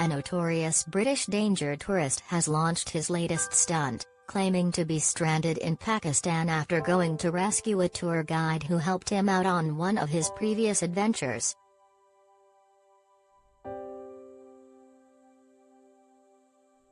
a notorious British danger tourist has launched his latest stunt, claiming to be stranded in Pakistan after going to rescue a tour guide who helped him out on one of his previous adventures.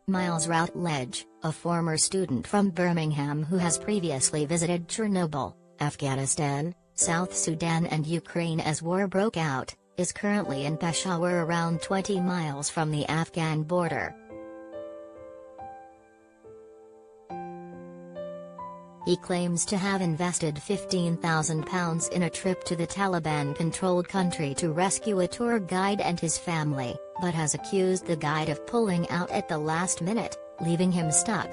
Miles Routledge, a former student from Birmingham who has previously visited Chernobyl, Afghanistan, South Sudan and Ukraine as war broke out, is currently in Peshawar, around 20 miles from the Afghan border. He claims to have invested £15,000 in a trip to the Taliban-controlled country to rescue a tour guide and his family, but has accused the guide of pulling out at the last minute, leaving him stuck.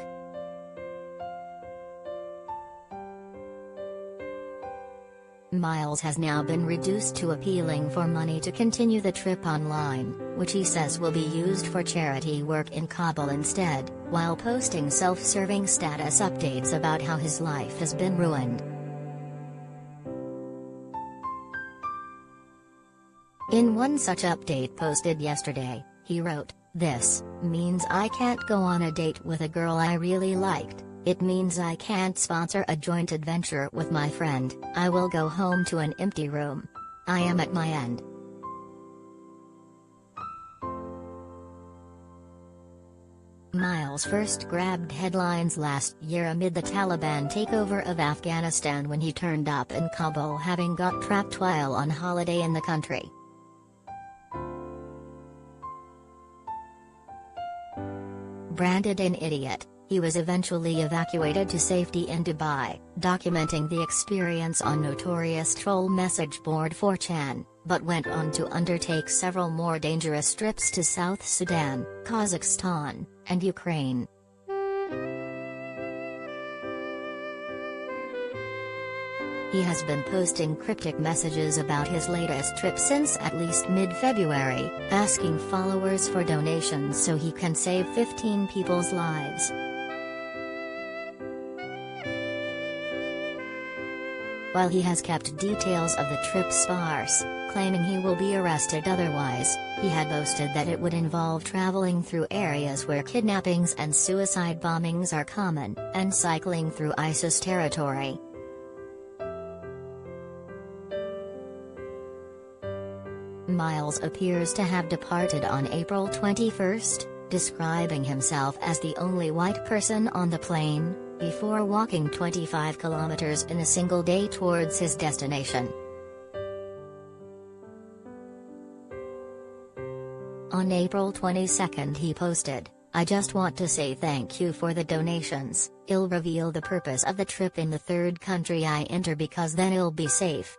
Miles has now been reduced to appealing for money to continue the trip online, which he says will be used for charity work in Kabul instead, while posting self-serving status updates about how his life has been ruined. In one such update posted yesterday, he wrote, "This means I can't go on a date with a girl I really liked. It means I can't sponsor a joint adventure with my friend. I will go home to an empty room. I am at my end." Miles first grabbed headlines last year amid the Taliban takeover of Afghanistan when he turned up in Kabul, having got trapped while on holiday in the country. Branded an idiot, he was eventually evacuated to safety in Dubai, documenting the experience on notorious troll message board 4chan, but went on to undertake several more dangerous trips to South Sudan, Kazakhstan, and Ukraine. He has been posting cryptic messages about his latest trip since at least mid-February, asking followers for donations so he can save 15 people's lives. While he has kept details of the trip sparse, claiming he will be arrested otherwise, he had boasted that it would involve traveling through areas where kidnappings and suicide bombings are common, and cycling through ISIS territory. Miles appears to have departed on April 21, describing himself as the only white person on the plane, before walking 25 kilometers in a single day towards his destination. On April 22 he posted, "I just want to say thank you for the donations. I'll reveal the purpose of the trip in the third country I enter because then I'll be safe.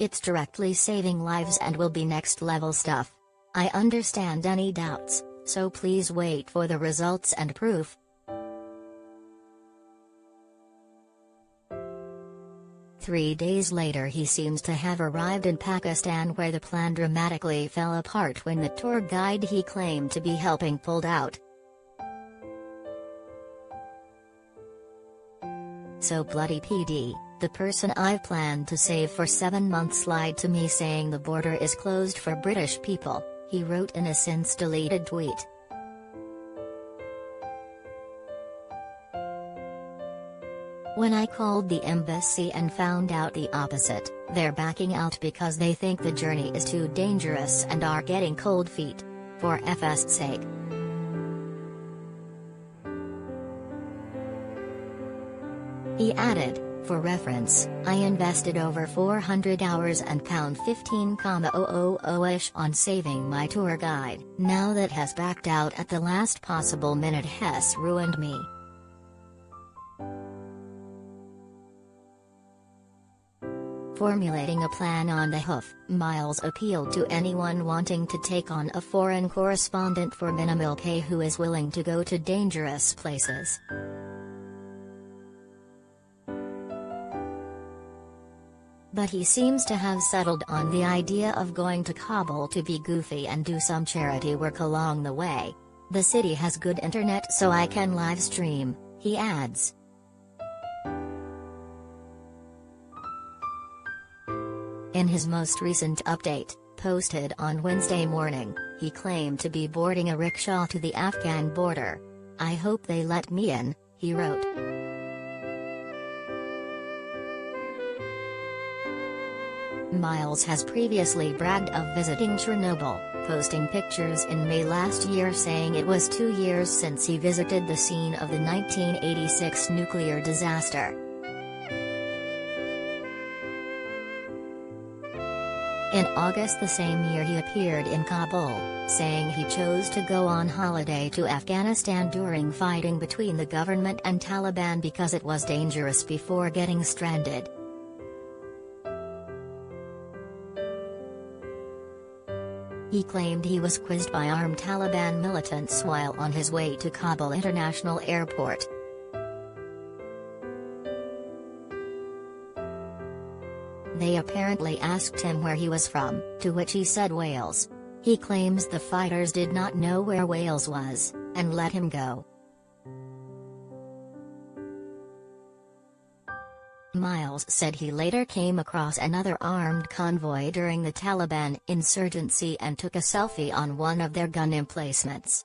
It's directly saving lives and will be next level stuff. I understand any doubts, so please wait for the results and proof." Three days later he seems to have arrived in Pakistan, where the plan dramatically fell apart when the tour guide he claimed to be helping pulled out. "So bloody PD, the person I've planned to save for 7 months lied to me saying the border is closed for British people," he wrote in a since-deleted tweet. "When I called the embassy and found out the opposite, they're backing out because they think the journey is too dangerous and are getting cold feet. For F's sake." He added, "For reference, I invested over 400 hours and £15,000-ish on saving my tour guide. Now that Hess backed out at the last possible minute, Hess ruined me." Formulating a plan on the hoof, Miles appealed to anyone wanting to take on a foreign correspondent for minimal pay who is willing to go to dangerous places. But he seems to have settled on the idea of going to Kabul to be goofy and do some charity work along the way. "The city has good internet so I can live stream," he adds. In his most recent update, posted on Wednesday morning, he claimed to be boarding a rickshaw to the Afghan border. "I hope they let me in," he wrote. Miles has previously bragged of visiting Chernobyl, posting pictures in May last year saying it was 2 years since he visited the scene of the 1986 nuclear disaster. In August the same year he appeared in Kabul, saying he chose to go on holiday to Afghanistan during fighting between the government and Taliban because it was dangerous before getting stranded. He claimed he was quizzed by armed Taliban militants while on his way to Kabul International Airport. They apparently asked him where he was from, to which he said Wales. He claims the fighters did not know where Wales was, and let him go. Miles said he later came across another armed convoy during the Taliban insurgency and took a selfie on one of their gun emplacements.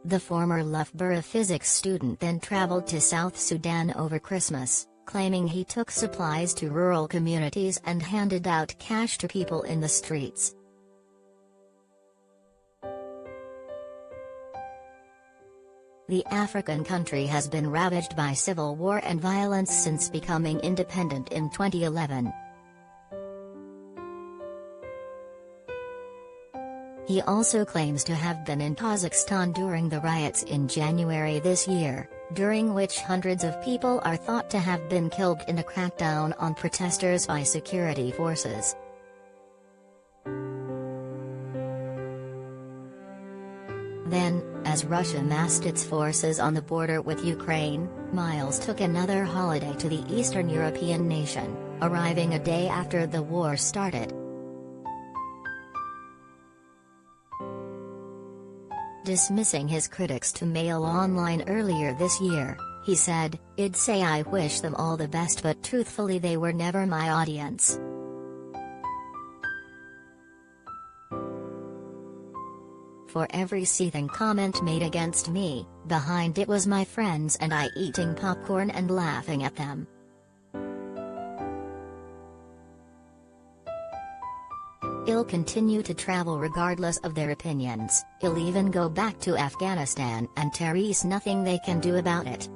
The former Loughborough physics student then traveled to South Sudan over Christmas, claiming he took supplies to rural communities and handed out cash to people in the streets. The African country has been ravaged by civil war and violence since becoming independent in 2011. He also claims to have been in Kazakhstan during the riots in January this year, during which hundreds of people are thought to have been killed in a crackdown on protesters by security forces. Then, as Russia massed its forces on the border with Ukraine, Miles took another holiday to the Eastern European nation, arriving a day after the war started. Dismissing his critics to Mail Online earlier this year, he said, "I'd say I wish them all the best, but truthfully they were never my audience." For every seething comment made against me, behind it was my friends and I eating popcorn and laughing at them. I'll continue to travel regardless of their opinions. I'll even go back to Afghanistan and there is nothing they can do about it.